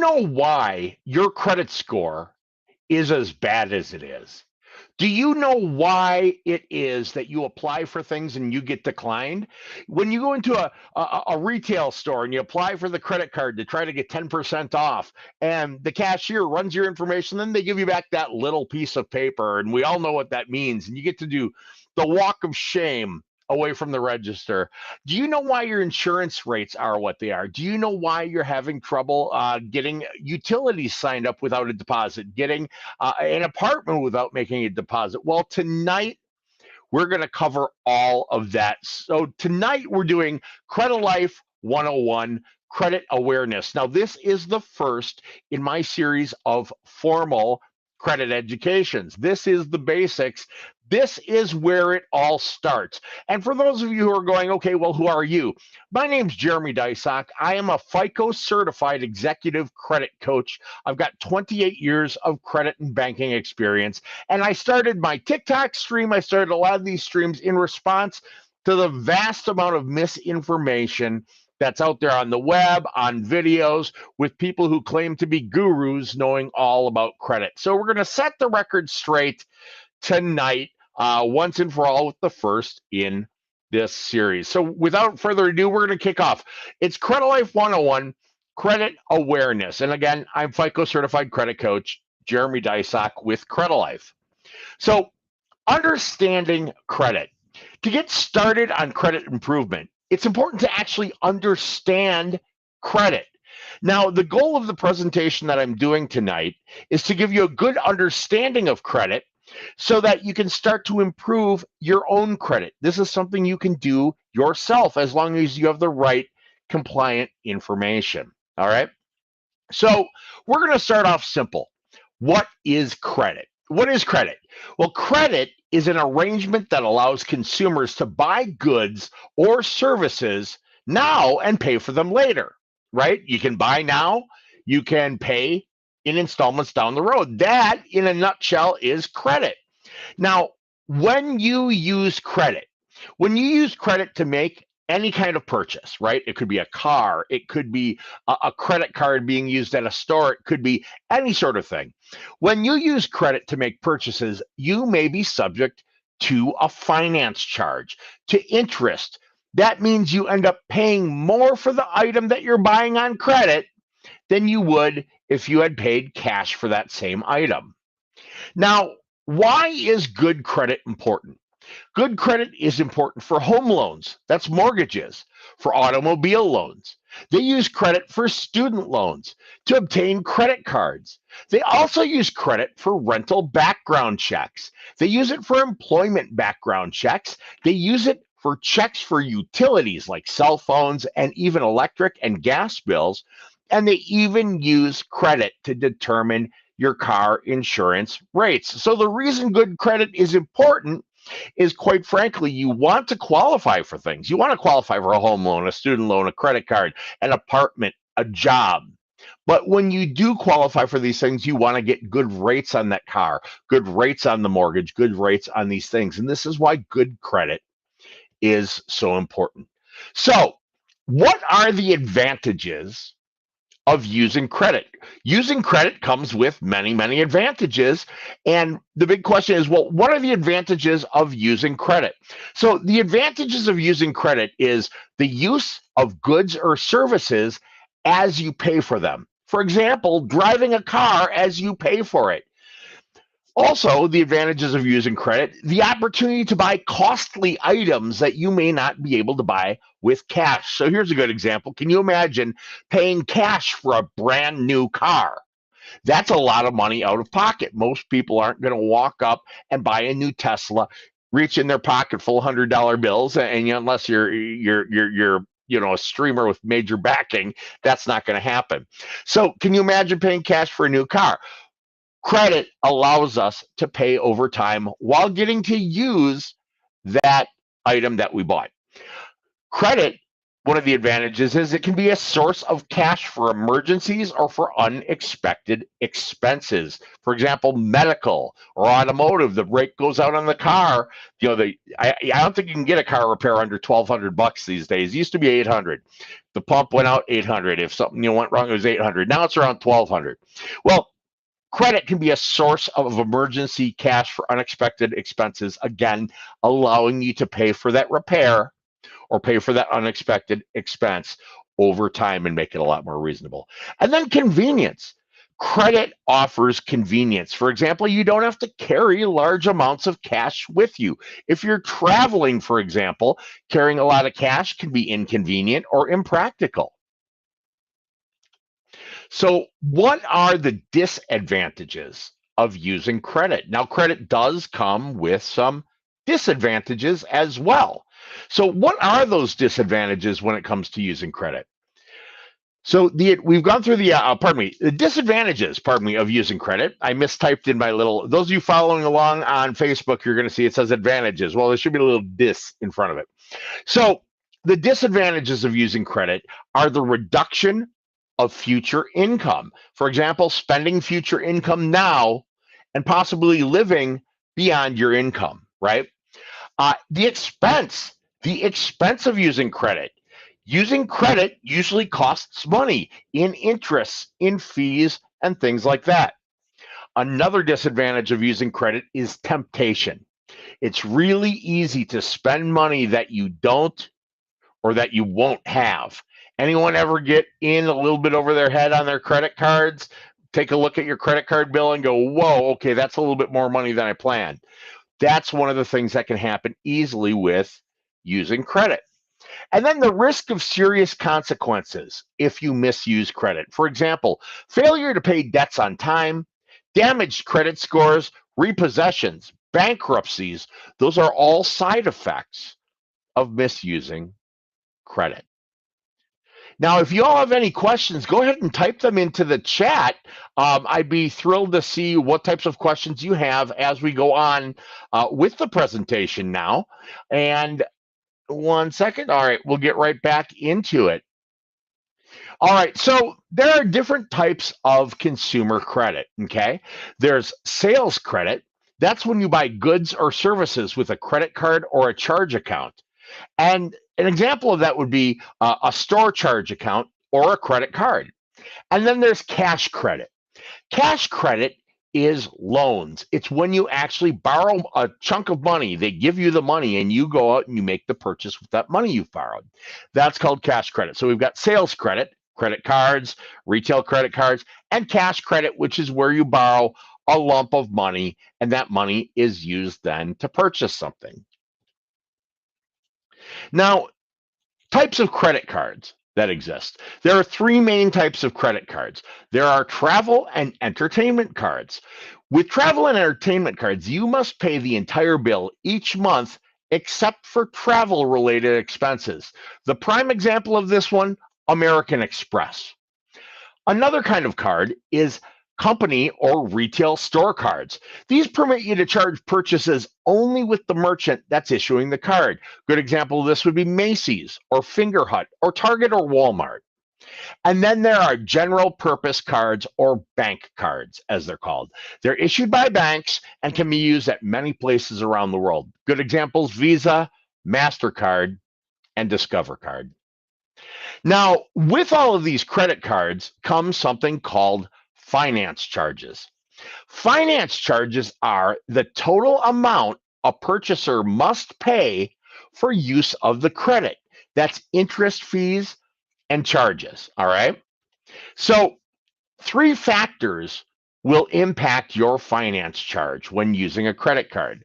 know why your credit score is as bad as it is? Do you know why it is that you apply for things and you get declined? When you go into a retail store and you apply for the credit card to try to get 10% off, and the cashier runs your information, then they give you back that little piece of paper, and we all know what that means. And you get to do the walk of shame away from the register. Do you know why your insurance rates are what they are? Do you know why you're having trouble getting utilities signed up without a deposit, getting an apartment without making a deposit? Well, tonight we're going to cover all of that. So tonight we're doing Credilife 101, credit awareness. Now, this is the first in my series of formal credit educations. This is the basics. This is where it all starts. And for those of you who are going, okay, well, who are you? My name's Jeremy Dysock. I am a FICO certified executive credit coach. I've got 28 years of credit and banking experience. And I started my TikTok stream. I started a lot of these streams in response to the vast amount of misinformation that's out there on the web, on videos, with people who claim to be gurus knowing all about credit. So we're going to set the record straight tonight, once and for all, with the first in this series. So without further ado, we're going to kick off. It's Credilife 101, credit awareness. And again, I'm FICO certified credit coach, Jeremy Dysock with Credilife. So understanding credit. To get started on credit improvement, it's important to actually understand credit. Now, the goal of the presentation that I'm doing tonight is to give you a good understanding of credit so that you can start to improve your own credit. This is something you can do yourself as long as you have the right compliant information. All right. So we're going to start off simple. What is credit? What is credit? Well, credit is an arrangement that allows consumers to buy goods or services now and pay for them later, right? You can buy now, you can pay in installments down the road. That, in a nutshell, is credit. Now, when you use credit to make any kind of purchase, right? It could be a car, it could be a credit card being used at a store, it could be any sort of thing. When you use credit to make purchases, you may be subject to a finance charge, to interest. That means you end up paying more for the item that you're buying on credit than you would if you had paid cash for that same item. Now, why is good credit important? Good credit is important for home loans, that's mortgages, for automobile loans. They use credit for student loans, to obtain credit cards. They also use credit for rental background checks. They use it for employment background checks. They use it for checks for utilities like cell phones and even electric and gas bills. And they even use credit to determine your car insurance rates. So the reason good credit is important is, quite frankly, you want to qualify for things. You want to qualify for a home loan, a student loan, a credit card, an apartment, a job. But when you do qualify for these things, you want to get good rates on that car, good rates on the mortgage, good rates on these things. And this is why good credit is so important. So, what are the advantages of using credit? Using credit comes with many, many advantages. And the big question is, well, what are the advantages of using credit? So the advantages of using credit is the use of goods or services as you pay for them. For example, driving a car as you pay for it. Also, the advantages of using credit, the opportunity to buy costly items that you may not be able to buy with cash. So here's a good example. Can you imagine paying cash for a brand new car? That's a lot of money out of pocket. Most people aren't going to walk up and buy a new Tesla, reach in their pocket full $100 bills, and unless you're a streamer with major backing, that's not going to happen. So can you imagine paying cash for a new car? Credit allows us to pay over time while getting to use that item that we bought. Credit one of the advantages is it can be a source of cash for emergencies or for unexpected expenses. For example, medical or automotive. The brake goes out on the car. I don't think you can get a car repair under $1,200 these days. It used to be 800. The pump went out 800. If something went wrong, it was 800. Now it's around 1,200. Well, credit can be a source of emergency cash for unexpected expenses. Again, allowing you to pay for that repair or pay for that unexpected expense over time and make it a lot more reasonable. And then convenience. Credit offers convenience. For example, you don't have to carry large amounts of cash with you. If you're traveling, for example, carrying a lot of cash can be inconvenient or impractical. So, what are the disadvantages of using credit? Now, credit does come with some disadvantages as well. So, what are those disadvantages when it comes to using credit? So we've gone through the disadvantages, of using credit. I mistyped in my little, those of you following along on Facebook, you're going to see it says advantages. Well, there should be a little dis in front of it. So the disadvantages of using credit are the reduction of future income. For example, spending future income now and possibly living beyond your income, right? The expense of using credit. Using credit usually costs money in interest, in fees, and things like that. Another disadvantage of using credit is temptation. It's really easy to spend money that you don't or that you won't have. Anyone ever get in a little bit over their head on their credit cards? Take a look at your credit card bill and go, whoa, okay, that's a little bit more money than I planned. That's one of the things that can happen easily with using credit. And then the risk of serious consequences if you misuse credit. For example, failure to pay debts on time, damaged credit scores, repossessions, bankruptcies. Those are all side effects of misusing credit. Now, if you all have any questions, go ahead and type them into the chat. I'd be thrilled to see what types of questions you have as we go on with the presentation now. And 1 second. All right, we'll get right back into it. All right, so there are different types of consumer credit, okay? There's sales credit. That's when you buy goods or services with a credit card or a charge account. And an example of that would be a store charge account or a credit card. And then there's cash credit. Cash credit is loans. It's when you actually borrow a chunk of money. They give you the money and you go out and you make the purchase with that money you've borrowed. That's called cash credit. So we've got sales credit, credit cards, retail credit cards, and cash credit, which is where you borrow a lump of money and that money is used then to purchase something. Now, types of credit cards that exist. There are three main types of credit cards. There are travel and entertainment cards. With travel and entertainment cards, you must pay the entire bill each month except for travel related expenses. The prime example of this one, American Express. Another kind of card is company or retail store cards. These permit you to charge purchases only with the merchant that's issuing the card. Good example of this would be Macy's or Fingerhut or Target or Walmart. And then there are general purpose cards or bank cards, as they're called. They're issued by banks and can be used at many places around the world. Good examples, Visa, MasterCard, and Discover Card. Now, with all of these credit cards comes something called finance charges. Finance charges are the total amount a purchaser must pay for use of the credit. That's interest, fees, and charges. All right. So, three factors will impact your finance charge when using a credit card.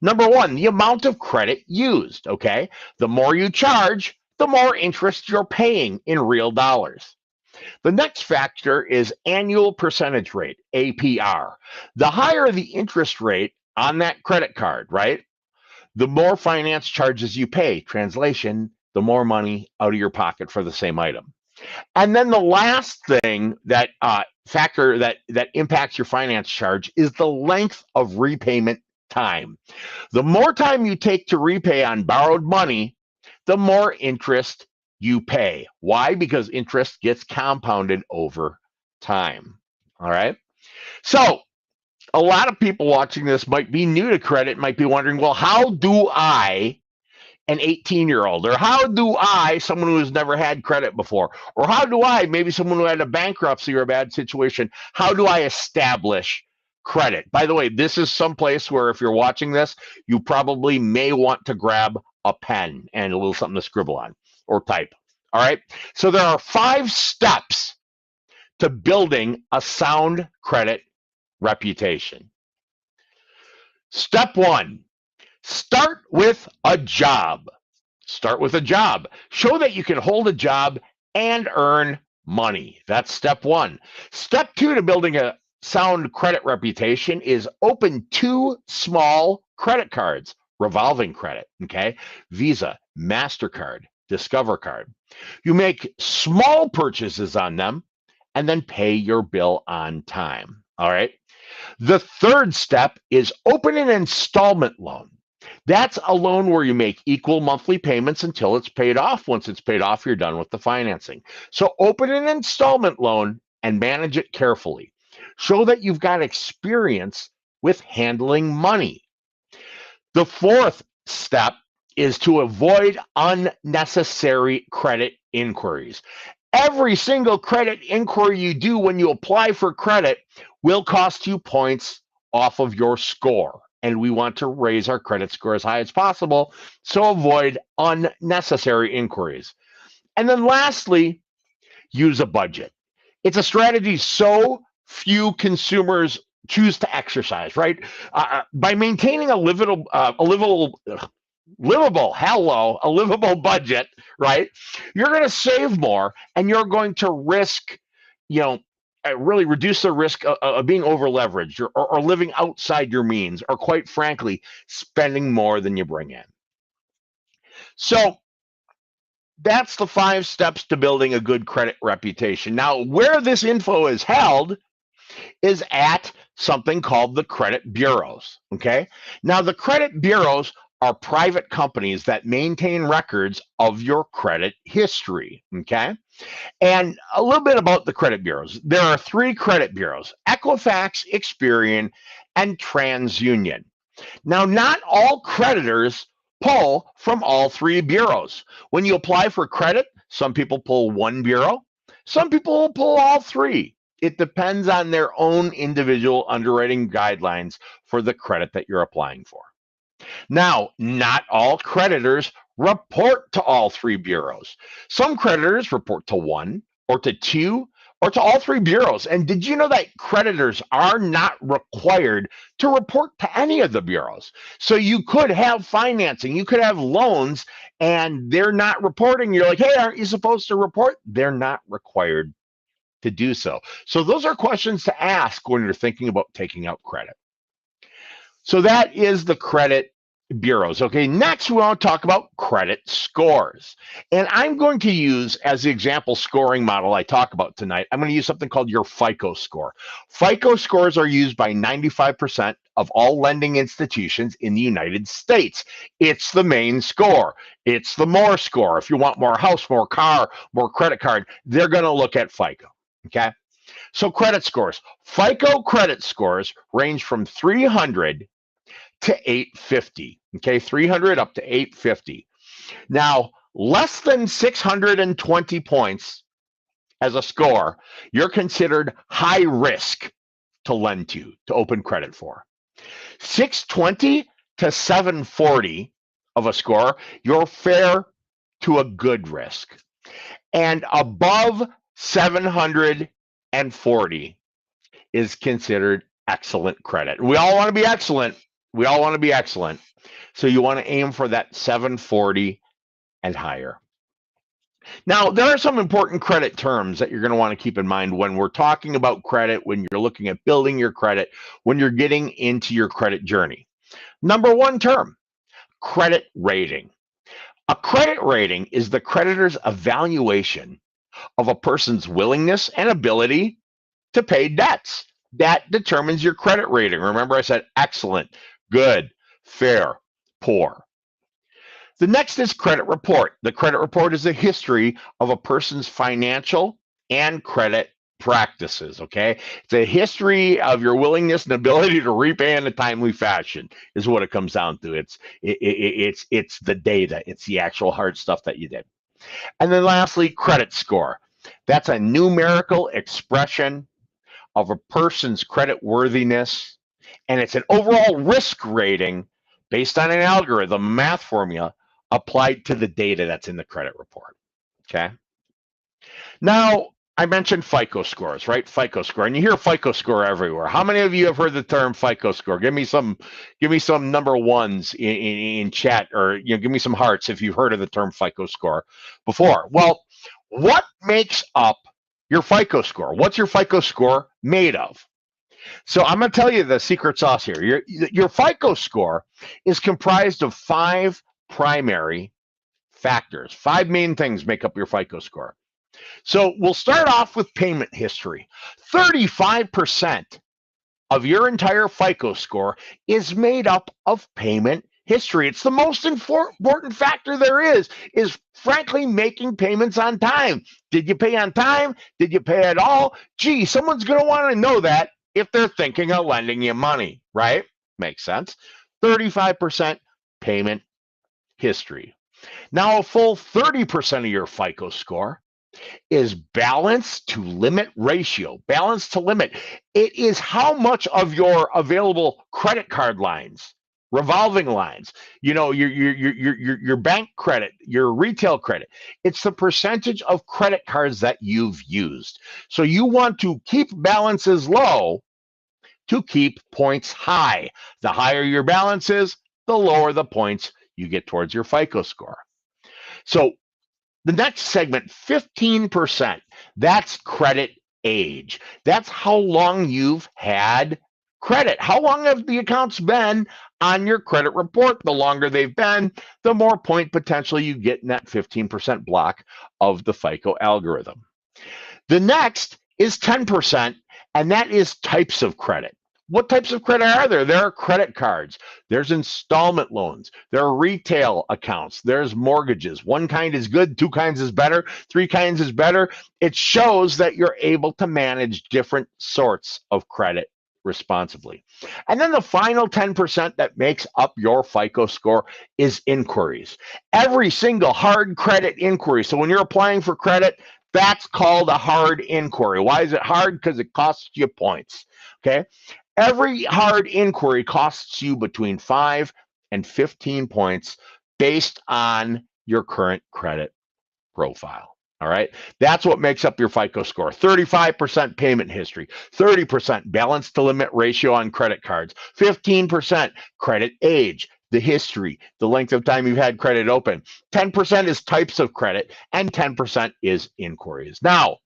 Number one, the amount of credit used. Okay. The more you charge, the more interest you're paying in real dollars. The next factor is annual percentage rate, APR. The higher the interest rate on that credit card, right? The more finance charges you pay. Translation, the more money out of your pocket for the same item. And then the last thing that factor that impacts your finance charge is the length of repayment time. The more time you take to repay on borrowed money, the more interest you pay. Why? Because interest gets compounded over time. All right. So a lot of people watching this might be new to credit, might be wondering, well, how do I, an 18-year-old, or how do I, someone who has never had credit before, or how do I, maybe someone who had a bankruptcy or a bad situation, how do I establish credit? By the way, this is someplace where if you're watching this, you probably may want to grab a pen and a little something to scribble on or type. All right. So there are 5 steps to building a sound credit reputation. Step 1, start with a job. Start with a job. Show that you can hold a job and earn money. That's step 1. Step 2 to building a sound credit reputation is open 2 small credit cards, revolving credit, okay? Visa, MasterCard, Discover Card. You make small purchases on them and then pay your bill on time, all right? The third step is open an installment loan. That's a loan where you make equal monthly payments until it's paid off. Once it's paid off, you're done with the financing. So open an installment loan and manage it carefully. Show that you've got experience with handling money. The fourth step is to avoid unnecessary credit inquiries. Every single credit inquiry you do when you apply for credit will cost you points off of your score. And we want to raise our credit score as high as possible. So avoid unnecessary inquiries. And then lastly, use a budget. It's a strategy so few consumers choose to exercise, right? By maintaining a livable budget, right? You're going to save more, and you're going to risk, really reduce the risk of being over leveraged or living outside your means, or quite frankly, spending more than you bring in. So that's the 5 steps to building a good credit reputation. Now, where this info is held is at something called the credit bureaus, okay? Now, the credit bureaus are private companies that maintain records of your credit history, okay? And a little bit about the credit bureaus. There are 3 credit bureaus: Equifax, Experian, and TransUnion. Now, not all creditors pull from all 3 bureaus. When you apply for credit, some people pull one bureau, some people will pull all 3. It depends on their own individual underwriting guidelines for the credit that you're applying for. Now, not all creditors report to all 3 bureaus. Some creditors report to 1 or to 2 or to all 3 bureaus. And did you know that creditors are not required to report to any of the bureaus? So you could have financing, you could have loans, and they're not reporting. You're like, hey, aren't you supposed to report? They're not required to do so. So those are questions to ask when you're thinking about taking out credit. So that is the credit bureaus. Okay, next we want to talk about credit scores. And I'm going to use, as the example scoring model I talk about tonight, I'm going to use something called your FICO score. FICO scores are used by 95% of all lending institutions in the United States. It's the main score. It's the more score. If you want more house, more car, more credit card, they're going to look at FICO. Okay, so credit scores. FICO credit scores range from 300 to 850. Okay, 300 up to 850. Now, less than 620 points as a score, you're considered high risk to lend to open credit for. 620 to 740 of a score, you're fair to a good risk. And above 740 is considered excellent credit. We all want to be excellent. We all want to be excellent. So you want to aim for that 740 and higher. Now, there are some important credit terms that you're going to want to keep in mind when we're talking about credit, when you're looking at building your credit, when you're getting into your credit journey. Number 1 term, credit rating. A credit rating is the creditor's evaluation of a person's willingness and ability to pay debts. That determines your credit rating. Remember, I said excellent, good, fair, poor. The next is credit report. The credit report is a history of a person's financial and credit practices. Okay, it's a history of your willingness and ability to repay in a timely fashion. Is what it comes down to. It's the data. It's the actual hard stuff that you did. And then lastly, credit score. That's a numerical expression of a person's credit worthiness, and it's an overall risk rating based on an algorithm, math formula applied to the data that's in the credit report. Okay. Now, I mentioned FICO scores, right? FICO score, and you hear FICO score everywhere. How many of you have heard the term FICO score? Give me some number ones in chat, or give me some hearts if you've heard of the term FICO score before. Well, what makes up your FICO score? What's your FICO score made of? So I'm going to tell you the secret sauce here. Your FICO score is comprised of 5 primary factors. 5 main things make up your FICO score. So we'll start off with payment history. 35% of your entire FICO score is made up of payment history. It's the most important factor there is frankly making payments on time. Did you pay on time? Did you pay at all? Gee, someone's going to want to know that if they're thinking of lending you money, right? Makes sense. 35% payment history. Now, a full 30% of your FICO score is balance to limit ratio. Balance to limit. It is how much of your available credit card lines, revolving lines, your bank credit, your retail credit. It's the percentage of credit cards that you've used. So you want to keep balances low to keep points high. The higher your balance is, the lower the points you get towards your FICO score. So the next segment, 15%, that's credit age. That's how long you've had credit. How long have the accounts been on your credit report? The longer they've been, the more point potential you get in that 15% block of the FICO algorithm. The next is 10%, and that is types of credit. What types of credit are there? There are credit cards, there's installment loans, there are retail accounts, there's mortgages. One kind is good, 2 kinds is better, 3 kinds is better. It shows that you're able to manage different sorts of credit responsibly. And then the final 10% that makes up your FICO score is inquiries. Every single hard credit inquiry. So when you're applying for credit, that's called a hard inquiry. Why is it hard? Because it costs you points. Okay. Every hard inquiry costs you between 5 and 15 points based on your current credit profile. All right. That's what makes up your FICO score. 35% payment history, 30% balance to limit ratio on credit cards, 15% credit age, the history, the length of time you've had credit open, 10% is types of credit, and 10% is inquiries. Now,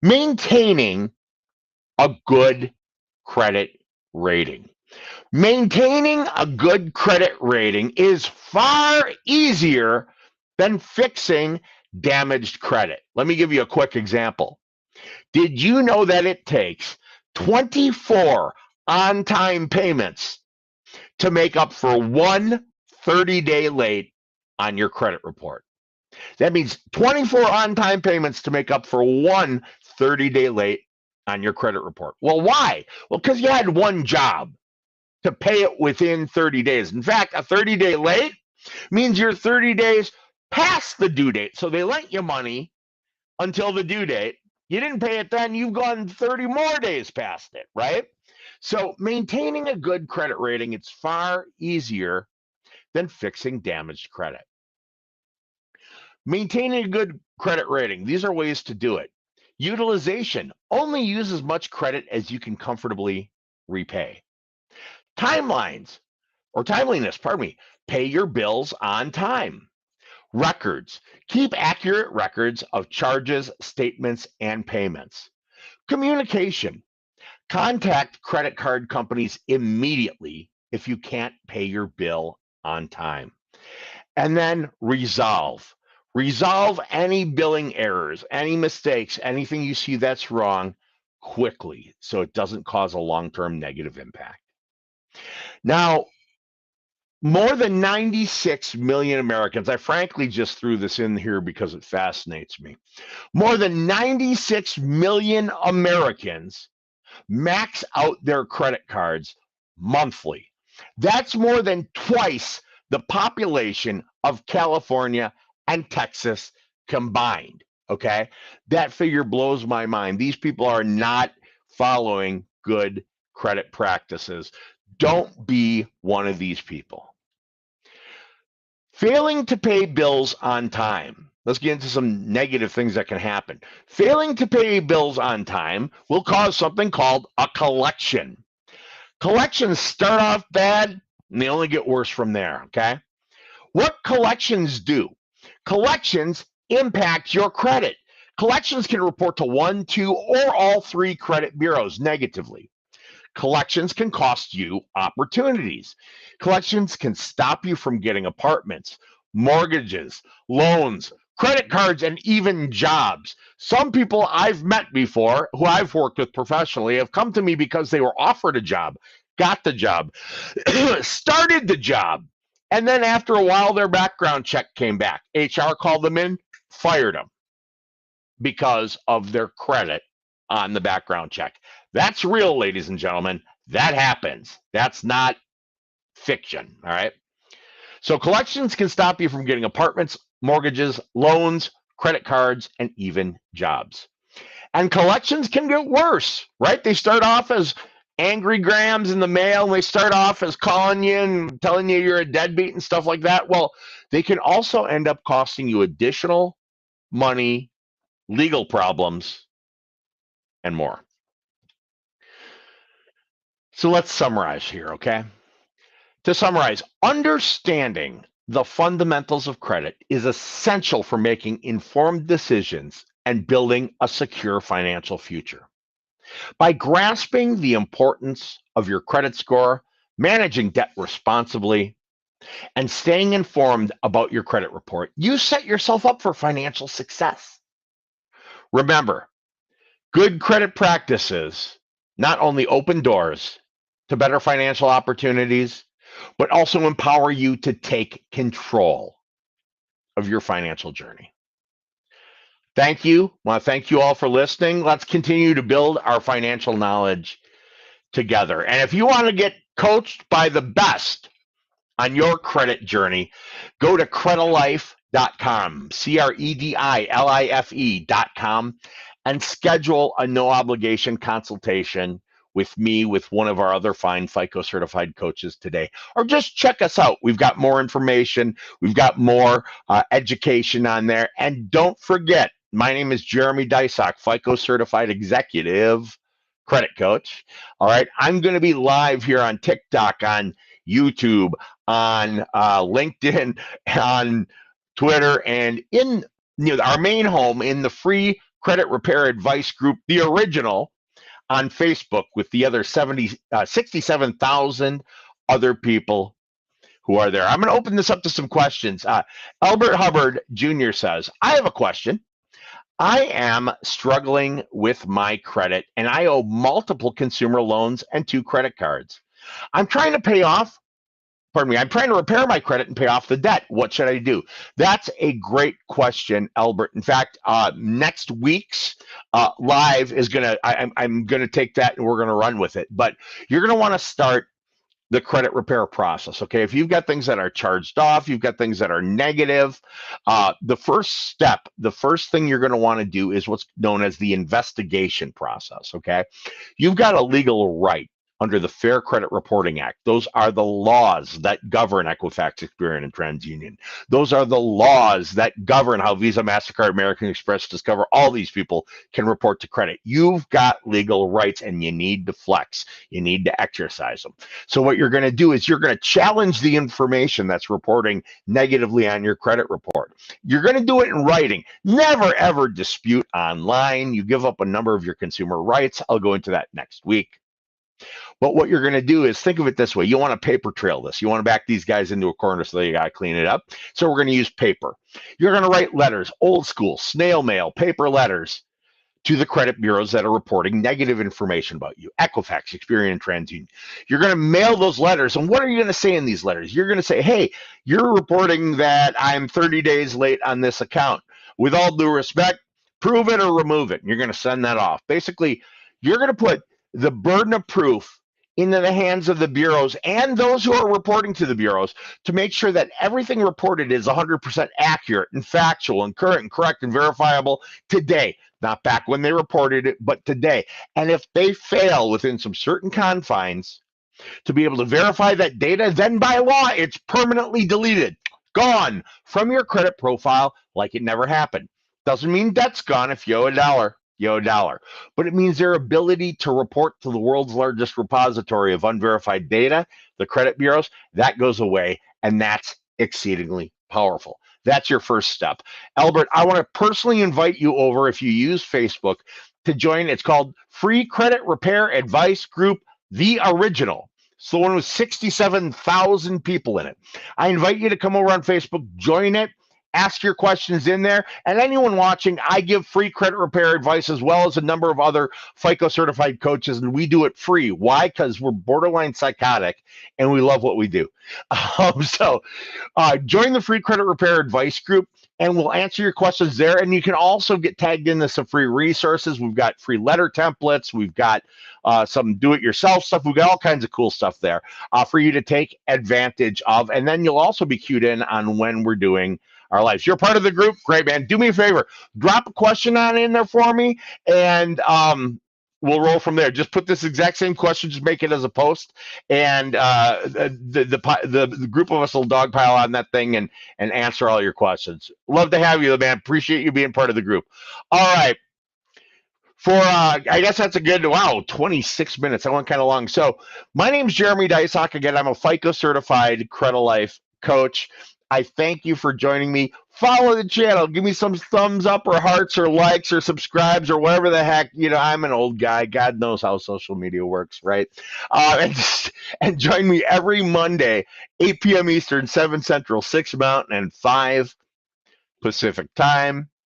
maintaining a good credit rating. Maintaining a good credit rating is far easier than fixing damaged credit. Let me give you a quick example. Did you know that it takes 24 on-time payments to make up for one 30-day late on your credit report? That means 24 on-time payments to make up for one 30-day late on your credit report. Well, why? Well, because you had one job to pay it within 30 days. In fact, a 30-day late means you're 30 days past the due date. So they lent you money until the due date. You didn't pay it then, you've gone 30 more days past it, right? So maintaining a good credit rating, it's far easier than fixing damaged credit. Maintaining a good credit rating, these are ways to do it. Utilization, only use as much credit as you can comfortably repay. Timelines, or timeliness, pardon me, pay your bills on time. Records, keep accurate records of charges, statements, and payments. Communication, contact credit card companies immediately if you can't pay your bill on time. And then resolve. Resolve any billing errors, any mistakes, anything you see that's wrong quickly so it doesn't cause a long-term negative impact. Now, More than 96 million Americans, I frankly just threw this in here because it fascinates me. More than 96 million Americans max out their credit cards monthly. That's more than twice the population of California and Texas combined. Okay. That figure blows my mind. These people are not following good credit practices. Don't be one of these people. Failing to pay bills on time. Let's get into some negative things that can happen. Failing to pay bills on time will cause something called a collection. Collections start off bad and they only get worse from there, okay? What collections do? Collections impact your credit. Collections can report to one, two, or all three credit bureaus negatively. Collections can cost you opportunities. Collections can stop you from getting apartments, mortgages, loans, credit cards, and even jobs. Some people I've met before who I've worked with professionally have come to me because they were offered a job, got the job, started the job, and then after a while, their background check came back. HR called them in, fired them because of their credit on the background check. That's real, ladies and gentlemen. That happens. That's not fiction. All right. So collections can stop you from getting apartments, mortgages, loans, credit cards, and even jobs. And collections can get worse, right? They start off as angry grams in the mail, and they start off as calling you and telling you you're a deadbeat and stuff like that. Well, they can also end up costing you additional money, legal problems, and more. So let's summarize here, okay? To summarize, understanding the fundamentals of credit is essential for making informed decisions and building a secure financial future. By grasping the importance of your credit score, managing debt responsibly, and staying informed about your credit report, you set yourself up for financial success. Remember, good credit practices not only open doors to better financial opportunities, but also empower you to take control of your financial journey. Thank you. I want to thank you all for listening. Let's continue to build our financial knowledge together. And if you want to get coached by the best on your credit journey, go to credilife.com, CREDILIFE.com, and schedule a no obligation consultation with me, with one of our other fine FICO certified coaches today. Or just check us out. We've got more information. We've got more education on there. And don't forget, my name is Jeremy Dysock, FICO certified executive credit coach. All right. I'm going to be live here on TikTok, on YouTube, on LinkedIn, on Twitter, and in our main home in the free credit repair advice group, the original, on Facebook with the other 67,000 other people who are there. I'm going to open this up to some questions. Albert Hubbard Jr. says, I have a question. I am struggling with my credit and I owe multiple consumer loans and 2 credit cards. I'm trying to repair my credit and pay off the debt. What should I do? That's a great question, Albert. In fact, next week's live is I'm gonna take that and we're gonna run with it. But you're gonna want to start the credit repair process. Okay, if you've got things that are charged off, you've got things that are negative, the first thing you're going to want to do is what's known as the investigation process. Okay, you've got a legal right under the Fair Credit Reporting Act. Those are the laws that govern Equifax, Experian, and TransUnion. Those are the laws that govern how Visa, MasterCard, American Express, Discover, all these people can report to credit. You've got legal rights and you need to flex. You need to exercise them. So what you're going to do is you're going to challenge the information that's reporting negatively on your credit report. You're going to do it in writing. Never, ever dispute online. You give up a number of your consumer rights. I'll go into that next week. But what you're going to do is think of it this way. You want to paper trail this. You want to back these guys into a corner so they got to clean it up. So we're going to use paper. You're going to write letters, old school, snail mail, paper letters to the credit bureaus that are reporting negative information about you, Equifax, Experian, and TransUnion. You're going to mail those letters. And what are you going to say in these letters? You're going to say, hey, you're reporting that I'm 30 days late on this account. With all due respect, prove it or remove it. And you're going to send that off. Basically, you're going to put the burden of proof into the hands of the bureaus and those who are reporting to the bureaus to make sure that everything reported is 100% accurate and factual and current and correct and verifiable today, not back when they reported it, but today. And if they fail within some certain confines to be able to verify that data, then by law, it's permanently deleted, gone from your credit profile like it never happened. Doesn't mean debt's gone if you owe $1. You owe $1. But it means their ability to report to the world's largest repository of unverified data, the credit bureaus, that goes away, and that's exceedingly powerful. That's your first step. Albert, I want to personally invite you over, if you use Facebook, to join. It's called Free Credit Repair Advice Group, the Original. It's the one with 67,000 people in it. I invite you to come over on Facebook, join it, ask your questions in there. And anyone watching, I give free credit repair advice as well as a number of other FICO certified coaches, and we do it free. Why? Because we're borderline psychotic and we love what we do. So join the free credit repair advice group, and we'll answer your questions there. And you can also get tagged into some free resources. We've got free letter templates. We've got some do-it-yourself stuff. We've got all kinds of cool stuff there for you to take advantage of. And then you'll also be cued in on when we're doing our lives. You're part of the group. Great, man. Do me a favor. Drop a question on in there for me, and we'll roll from there. Just put this exact same question, just make it as a post, and the group of us will dogpile on that thing and answer all your questions. Love to have you, man. Appreciate you being part of the group. All right. For I guess that's a good 26 minutes. I went kind of long. So my name's Jeremy Dysock. Again, I'm a FICO certified Credilife coach. I thank you for joining me. Follow the channel. Give me some thumbs up or hearts or likes or subscribes or whatever the heck. I'm an old guy. God knows how social media works, right? And join me every Monday, 8 p.m. Eastern, 7 Central, 6 Mountain, and 5 Pacific time.